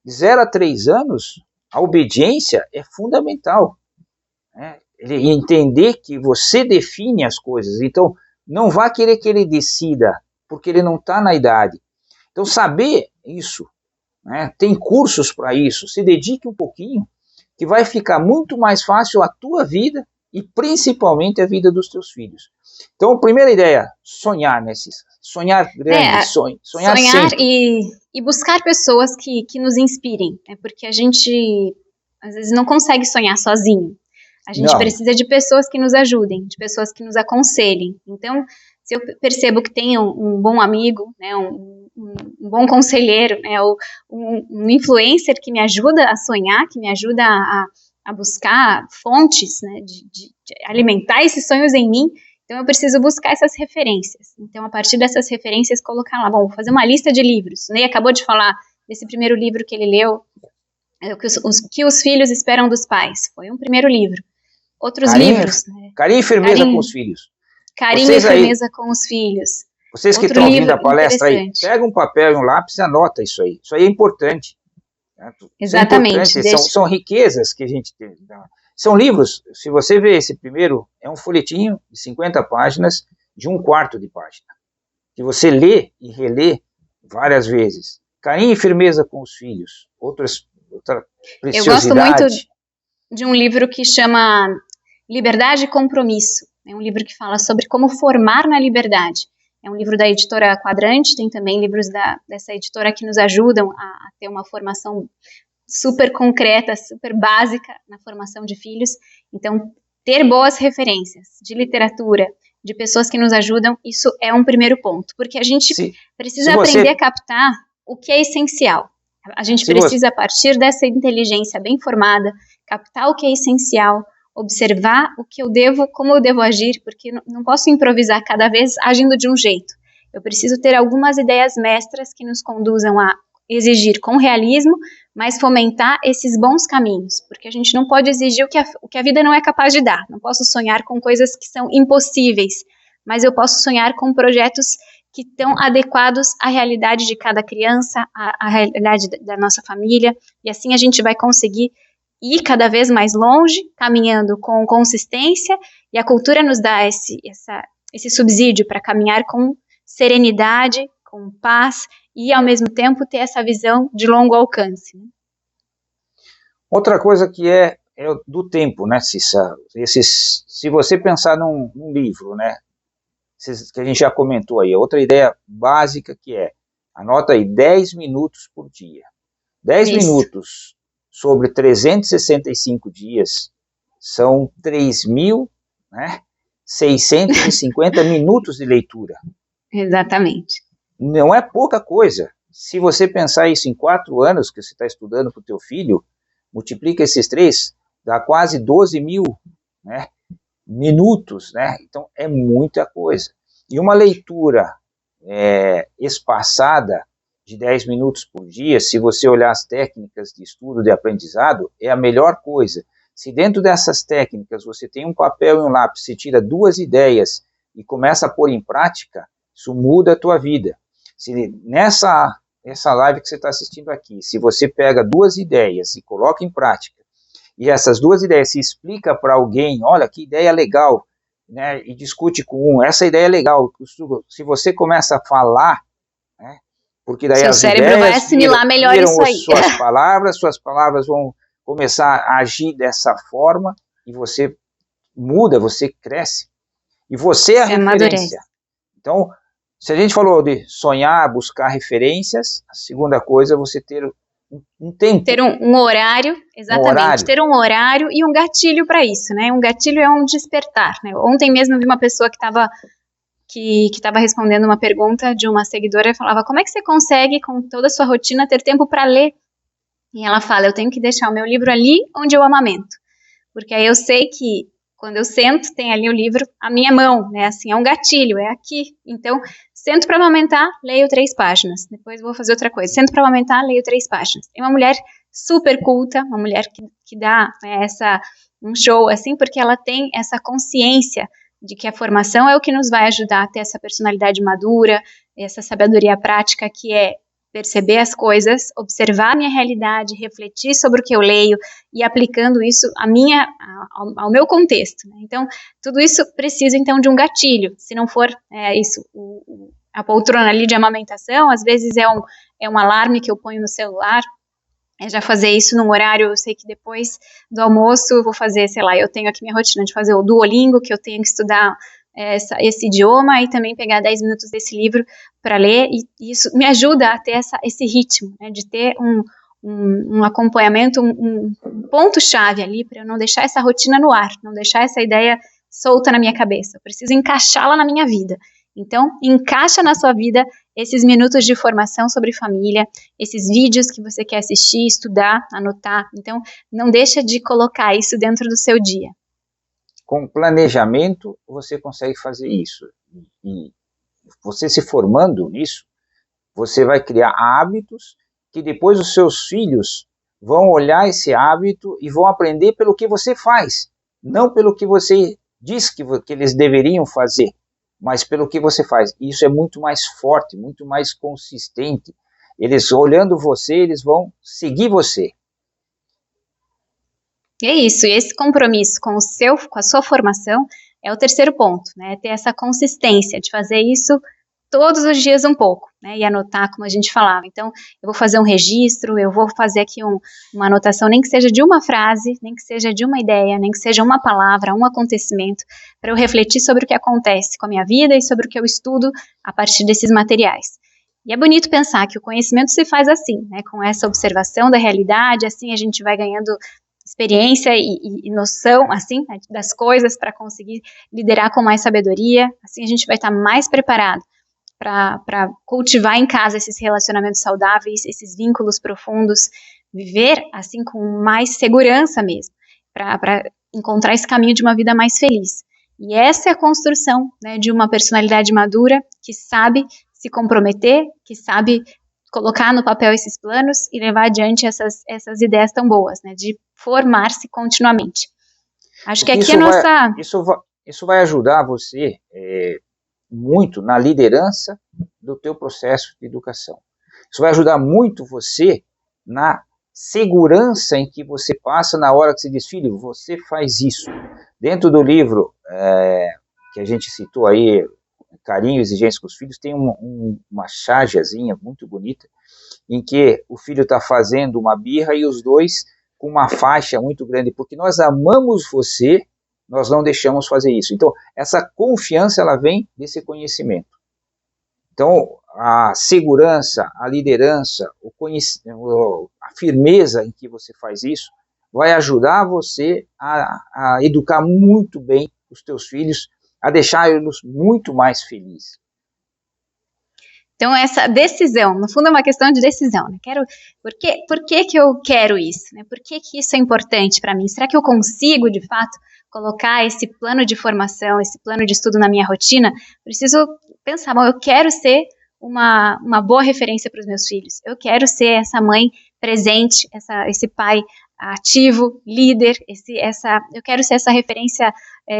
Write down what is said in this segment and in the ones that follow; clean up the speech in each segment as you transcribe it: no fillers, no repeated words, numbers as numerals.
de 0 a 3 anos, a obediência é fundamental, né? Ele entender que você define as coisas, então não vá querer que ele decida, porque ele não está na idade. Então saber isso, né? Tem cursos para isso, se dedique um pouquinho, que vai ficar muito mais fácil a tua vida e principalmente a vida dos teus filhos. Então, a primeira ideia, sonhar, né, Cissa? Sonhar grande, sonhar sempre. E buscar pessoas que nos inspirem, né? Porque a gente, às vezes, não consegue sonhar sozinho. A gente precisa de pessoas que nos ajudem, de pessoas que nos aconselhem. Então, se eu percebo que tenho um bom amigo, né, um bom conselheiro, né, ou um influencer que me ajuda a sonhar, que me ajuda a buscar fontes, né, de alimentar esses sonhos em mim, então eu preciso buscar essas referências. Então, a partir dessas referências, colocar lá, vou fazer uma lista de livros. O Ney acabou de falar desse primeiro livro que ele leu, o que os filhos esperam dos pais. Foi um primeiro livro. Outros livros. Né? Carinho e firmeza com os filhos. Carinho e firmeza com os filhos. Vocês que estão ouvindo a palestra aí, pega um papel e um lápis e anota isso aí. Isso aí é importante. Né? Exatamente. É importante. São riquezas que a gente tem. São livros, se você ver esse primeiro, é um folhetinho de 50 páginas, de 1/4 de página, que você lê e relê várias vezes. Carinho e firmeza com os filhos. Outra preciosidade. Eu gosto muito de um livro que chama Liberdade e Compromisso. É um livro que fala sobre como formar na liberdade. É um livro da editora Quadrante, tem também livros dessa editora que nos ajudam a ter uma formação super concreta, super básica na formação de filhos. Então, ter boas referências de literatura, de pessoas que nos ajudam, isso é um primeiro ponto. Porque a gente precisa aprender a captar o que é essencial. A gente precisa, a partir dessa inteligência bem formada, captar o que é essencial, observar o que eu devo, como eu devo agir, porque não posso improvisar cada vez agindo de um jeito. Eu preciso ter algumas ideias mestras que nos conduzam a exigir com realismo, mas fomentar esses bons caminhos, porque a gente não pode exigir o que a vida não é capaz de dar. Não posso sonhar com coisas que são impossíveis, mas eu posso sonhar com projetos que estão adequados à realidade de cada criança, à realidade da nossa família, e assim a gente vai conseguir ir cada vez mais longe, caminhando com consistência, e a cultura nos dá esse subsídio para caminhar com serenidade, com paz, e ao mesmo tempo ter essa visão de longo alcance. Outra coisa que é do tempo, né, Cissa? Se você pensar num livro, né, que a gente já comentou aí, outra ideia básica que anota aí, 10 minutos por dia. 10 minutos sobre 365 dias são 3.650 minutos de leitura. Exatamente. Não é pouca coisa. Se você pensar isso em 4 anos que você está estudando para o teu filho, multiplica esses 3, dá quase 12 mil, né, minutos, né? Então é muita coisa. E uma leitura espaçada de 10 minutos por dia, se você olhar as técnicas de estudo, de aprendizado, é a melhor coisa. Se dentro dessas técnicas você tem um papel e um lápis, você tira 2 ideias e começa a pôr em prática, isso muda a tua vida. Se essa live que você está assistindo aqui, se você pega 2 ideias e coloca em prática, e essas 2 ideias se explica para alguém, olha que ideia legal, né, e discute com essa ideia é legal, se você começa a falar, né, porque daí seu cérebro vai assimilar melhor isso aí. Suas palavras vão começar a agir dessa forma, e você muda, você cresce, e você é a referência. Amadurece. Então, se a gente falou de sonhar, buscar referências, a segunda coisa é você ter um tempo. Ter um horário, exatamente, ter um horário e um gatilho para isso, né? Um gatilho é um despertar, né? Ontem mesmo eu vi uma pessoa que estava respondendo uma pergunta de uma seguidora e falava, como é que você consegue, com toda a sua rotina, ter tempo para ler? E ela fala, eu tenho que deixar o meu livro ali onde eu amamento, porque aí eu sei que quando eu sento, tem ali o livro à minha mão, né? Assim, é um gatilho, é aqui. Então, sento para amamentar, leio 3 páginas. Depois vou fazer outra coisa. Sento para amamentar, leio 3 páginas. É uma mulher super culta, uma mulher que dá, né, um show, assim, porque ela tem essa consciência de que a formação é o que nos vai ajudar a ter essa personalidade madura, essa sabedoria prática que é perceber as coisas, observar a minha realidade, refletir sobre o que eu leio e aplicando isso ao meu contexto, né? Então, tudo isso precisa, então, de um gatilho. Se não for a poltrona ali de amamentação, às vezes é um alarme que eu ponho no celular. É já fazer isso num horário, eu sei que depois do almoço eu vou fazer, sei lá, eu tenho aqui minha rotina de fazer o Duolingo, que eu tenho que estudar esse idioma, e também pegar 10 minutos desse livro para ler, e isso me ajuda a ter esse ritmo, né, de ter um acompanhamento, um ponto-chave ali, para eu não deixar essa rotina no ar, não deixar essa ideia solta na minha cabeça, eu preciso encaixá-la na minha vida. Então, encaixa na sua vida esses minutos de formação sobre família, esses vídeos que você quer assistir, estudar, anotar. Então, não deixa de colocar isso dentro do seu dia. Com planejamento, você consegue fazer isso. E você se formando nisso, você vai criar hábitos que depois os seus filhos vão olhar esse hábito e vão aprender pelo que você faz, não pelo que você diz que eles deveriam fazer, mas pelo que você faz. Isso é muito mais forte, muito mais consistente. Eles olhando você, eles vão seguir você. E é isso, e esse compromisso com a sua formação é o terceiro ponto, né? Ter essa consistência de fazer isso todos os dias um pouco, né? E anotar, como a gente falava. Então, eu vou fazer um registro, eu vou fazer aqui uma anotação, nem que seja de uma frase, nem que seja de uma ideia, nem que seja uma palavra, um acontecimento, para eu refletir sobre o que acontece com a minha vida e sobre o que eu estudo a partir desses materiais. E é bonito pensar que o conhecimento se faz assim, né? Com essa observação da realidade, assim a gente vai ganhando experiência e noção, assim, das coisas para conseguir liderar com mais sabedoria, assim a gente vai estar mais preparado para cultivar em casa esses relacionamentos saudáveis, esses vínculos profundos, viver assim com mais segurança mesmo, para encontrar esse caminho de uma vida mais feliz. E essa é a construção, né, de uma personalidade madura que sabe se comprometer, que sabe colocar no papel esses planos e levar adiante essas ideias tão boas, né, de formar-se continuamente. Acho que aqui Isso vai ajudar você muito na liderança do teu processo de educação. Isso vai ajudar muito você na segurança em que você passa na hora que você diz, filho, você faz isso. Dentro do livro que a gente citou aí, Carinho e Exigência com os Filhos, tem uma chargezinha muito bonita, em que o filho está fazendo uma birra e os dois com uma faixa muito grande, porque nós amamos você, nós não deixamos fazer isso. Então, essa confiança, ela vem desse conhecimento. Então, a segurança, a liderança, a firmeza em que você faz isso, vai ajudar você a educar muito bem os teus filhos, a deixá-los muito mais felizes. Então, essa decisão, no fundo é uma questão de decisão, né? Por que eu quero isso? Né? Por que isso é importante para mim? Será que eu consigo, de fato, colocar esse plano de formação, esse plano de estudo na minha rotina? Preciso pensar, bom, eu quero ser uma boa referência para os meus filhos. Eu quero ser essa mãe presente, esse pai ativo, líder, eu quero ser essa referência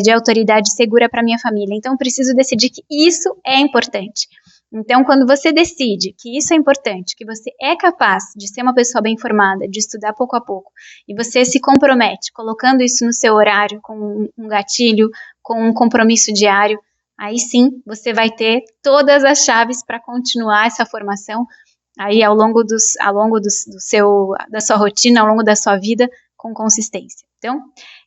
de autoridade segura para minha família. Então, preciso decidir que isso é importante. Então, quando você decide que isso é importante, que você é capaz de ser uma pessoa bem formada, de estudar pouco a pouco, e você se compromete, colocando isso no seu horário, com um gatilho, com um compromisso diário, aí sim, você vai ter todas as chaves para continuar essa formação aí ao longo da sua rotina, ao longo da sua vida, com consistência. Então,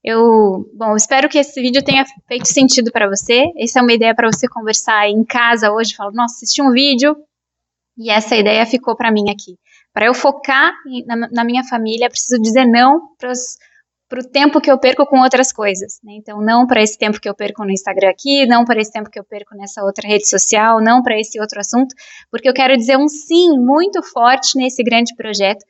eu espero que esse vídeo tenha feito sentido para você. Essa é uma ideia para você conversar em casa hoje. Fala, nossa, assisti um vídeo e essa ideia ficou para mim aqui. Para eu focar na minha família, preciso dizer não para o tempo que eu perco com outras coisas, né? Então, não para esse tempo que eu perco no Instagram aqui, não para esse tempo que eu perco nessa outra rede social, não para esse outro assunto, porque eu quero dizer um sim muito forte nesse grande projeto,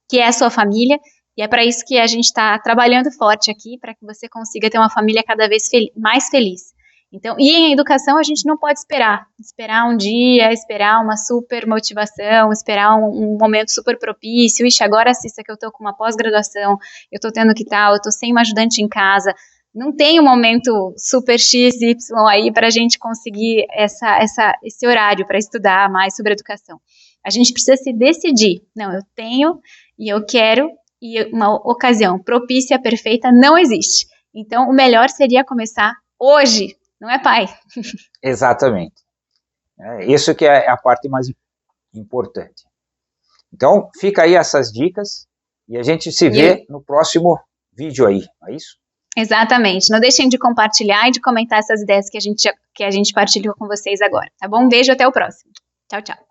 que é a sua família, e é para isso que a gente está trabalhando forte aqui, para que você consiga ter uma família cada vez mais feliz. Então, e em educação a gente não pode esperar um dia, esperar uma super motivação, esperar um momento super propício. Ixi, agora assista que eu estou com uma pós-graduação, eu estou tendo que tal, eu estou sem uma ajudante em casa. Não tem um momento super XY aí para a gente conseguir esse horário para estudar mais sobre educação. A gente precisa se decidir. Não, eu tenho e eu quero, e uma ocasião propícia, perfeita, não existe. Então, o melhor seria começar hoje, não é, pai? Exatamente. Isso que é a parte mais importante. Então, fica aí essas dicas e a gente se vê no próximo vídeo aí, é isso? Exatamente. Não deixem de compartilhar e de comentar essas ideias que a gente partilhou com vocês agora, tá bom? Um beijo, até o próximo. Tchau, tchau.